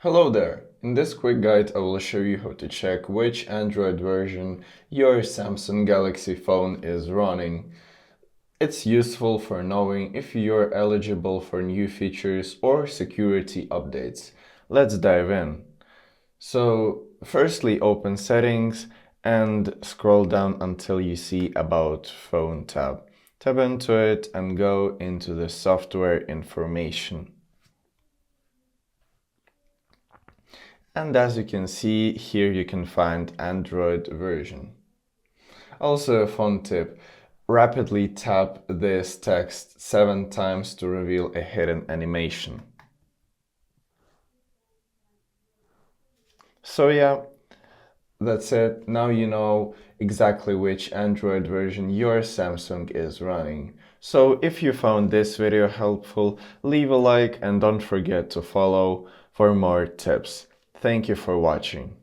Hello there! In this quick guide I will show you how to check which Android version your Samsung Galaxy phone is running. It's useful for knowing if you're eligible for new features or security updates. Let's dive in. So firstly open Settings and scroll down until you see About Phone tab. Tap into it and go into the software information. And as you can see, here you can find Android version. Also a fun tip, rapidly tap this text 7 times to reveal a hidden animation. So yeah, that's it. Now you know exactly which Android version your Samsung is running. So if you found this video helpful, leave a like and don't forget to follow for more tips. Thank you for watching.